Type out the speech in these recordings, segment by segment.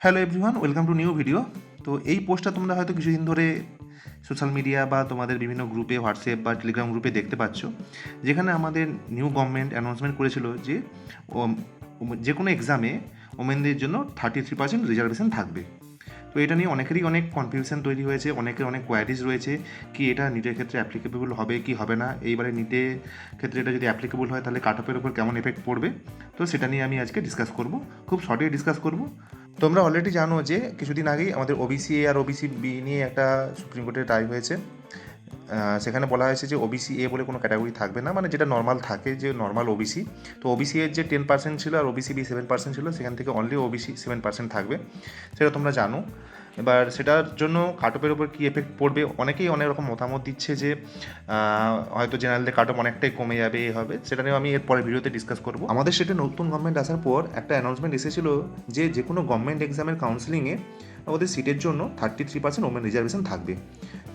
Hello everyone, welcome to new video. তো এই পোস্টটা তোমরা হয়তো কিছুদিন ধরে সোশ্যাল মিডিয়া বা তোমাদের বিভিন্ন গ্রুপে, হোয়াটসঅ্যাপ বা টেলিগ্রাম গ্রুপে দেখতে পাচ্ছ, যেখানে আমাদের নিউ গভর্নমেন্ট অ্যানাউন্সমেন্ট করেছিল যে যে কোনো এক্সামে ওমেনদের জন্য 33% রিজার্ভেশন থাকবে। তো এটা নিয়ে অনেকেরই অনেক কনফিউশন তৈরি হয়েছে, অনেকের অনেক কোয়ারিজ রয়েছে কি এটা নিটের ক্ষেত্রে অ্যাপ্লিকেবল হবে কি হবে না, এইবারে নিটের ক্ষেত্রে এটা যদি অ্যাপ্লিকেবল হয় তাহলে কাট অফের উপর কেমন এফেক্ট পড়বে। তো সেটা নিয়ে আমি আজকে ডিসকাস করব, খুব শর্টে ডিসকাস করব। তোমরা অলরেডি জানো যে কিছুদিন আগেই আমাদের ওবিসি এ আর ওবিসি বি নিয়ে একটা সুপ্রিম কোর্টের রায় হয়েছে। সেখানে বলা হয়েছে যে ওবিসি এ বলে কোনো ক্যাটাগরি থাকবে না, মানে যেটা নর্মাল থাকে, যে নর্মাল ওবিসি। তো ওবিসি এর যে 10% ছিল আর ওবিসি বি 7% ছিল, সেখান থেকে অনলি ওবিসি 7% থাকবে, সেটা তোমরা জানো। এবার সেটার জন্য কাট অফের উপর কী এফেক্ট পড়বে, অনেকেই অনেক রকম মতামত দিচ্ছে যে হয়তো জেনারেলে কাট অফ অনেকটাই কমে যাবে, এ হবে, সেটা নিয়ে আমি এর পরে ভিডিওতে ডিসকাস করবো। আমাদের সেটা নতুন গভর্নমেন্ট আসার পর একটা অ্যানাউন্সমেন্ট এসেছিলো যে কোনো গভর্নমেন্ট এক্সামের কাউন্সিলিংয়ে ওদের সিটের জন্য 33% ওমেন রিজার্ভেশন থাকবে।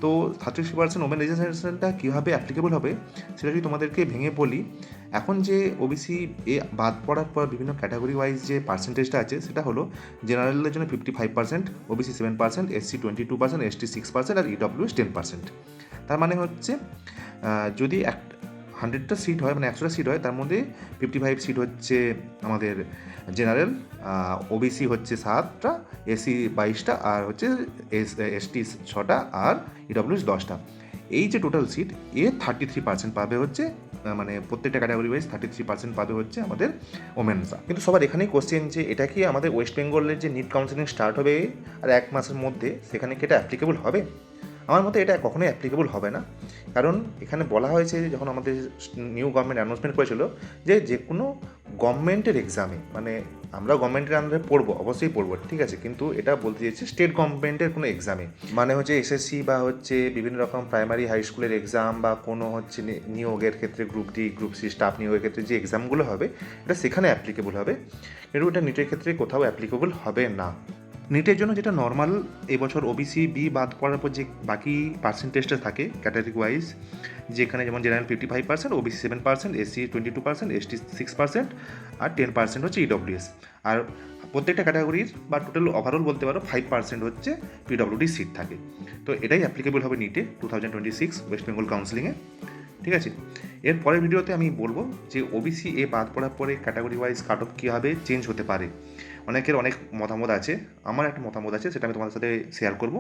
তো 33% ওমেন রিজার্ভেশনটা কীভাবে অ্যাপ্লিকেবল হবে সেটা যদি তোমাদেরকে ভেঙে বলি। এখন যে ওবিসি এ বাদ পড়ার পর বিভিন্ন ক্যাটাগরি ওয়াইজ যে পার্সেন্টেজটা আছে সেটা হলো জেনারেলের জন্য 55%, ওবিসি 7%, এসসি 22%, এসটি 6% আর ইডব্লিউএস 10%। তার মানে হচ্ছে যদি 100টা সিট হয়, মানে 100টা সিট হয়, তার মধ্যে 55 সিট হচ্ছে আমাদের জেনারেল, ওবিসি হচ্ছে 7টা, এসসি 22টা, আর হচ্ছে এসটি 6টা, আর ইডব্লিউএস 10টা। এই যে টোটাল সিট, 33% পাবে হচ্ছে, মানে প্রত্যেকটা ক্যাটাগরি ওয়াইজ 33% পাবে হচ্ছে আমাদের ওমেনসরা। কিন্তু সবার এখানেই কোশ্চেন যে এটা কি আমাদের ওয়েস্ট বেঙ্গলের যে নিট কাউন্সিলিং স্টার্ট হবে আর 1 মাসের মধ্যে, সেখানে কি এটা অ্যাপ্লিকেবল হবে? আমার মতে এটা কখনোই অ্যাপ্লিকেবল হবে না। কারণ এখানে বলা হয়েছে, যখন আমাদের নিউ গভর্নমেন্ট অ্যানাউন্সমেন্ট করেছিল যে কোনো গভর্নমেন্টের এক্সামে, মানে আমরা গভর্নমেন্টের আন্ডারে পড়বো, অবশ্যই পড়বো, ঠিক আছে, কিন্তু এটা বলতে চাইছি স্টেট গভর্নমেন্টের কোনো এক্সামে, মানে হচ্ছে এসএসসি বা হচ্ছে বিভিন্ন রকম প্রাইমারি হাই স্কুলের এক্সাম, বা কোনো হচ্ছে নিয়োগের ক্ষেত্রে group D group C staff নিয়োগের ক্ষেত্রে যে এক্সামগুলো হবে, এটা সেখানে অ্যাপ্লিকেবল হবে, কিন্তু এটা নিটের ক্ষেত্রে কোথাও অ্যাপ্লিকেবল হবে না। নিটের জন্য যেটা নর্মাল এবছর ওবিসি বি বাদ পড়ার পর যে বাকি পার্সেন্টেজটা থাকে ক্যাটাগরি ওয়াইজ, যেখানে যেমন জেনারেল 55%, ওবিসি 7%, এসসি 22%, এসটি 6%, আর 10% হচ্ছে ইডব্লিউএস। আর প্রত্যেকটা ক্যাটাগরির বা টোটাল ওভারঅল বলতে পারো 5% হচ্ছে পিডব্লিউডি সিট থাকে। তো এটাই অ্যাপ্লিকেবল হবে নিটে 2026 ওয়েস্ট বেঙ্গল কাউন্সিলিংয়ে, ঠিক আছে। এর পরের ভিডিওতে আমি বলবো যে ওবিসি এ বাদ পড়ার পরে ক্যাটাগরি ওয়াইজ কাট অফ কীভাবে চেঞ্জ হতে পারে। অনেকের অনেক মতামত আছে, আমার একটা মতামত আছে, সেটা আমি তোমাদের সাথে শেয়ার করবো।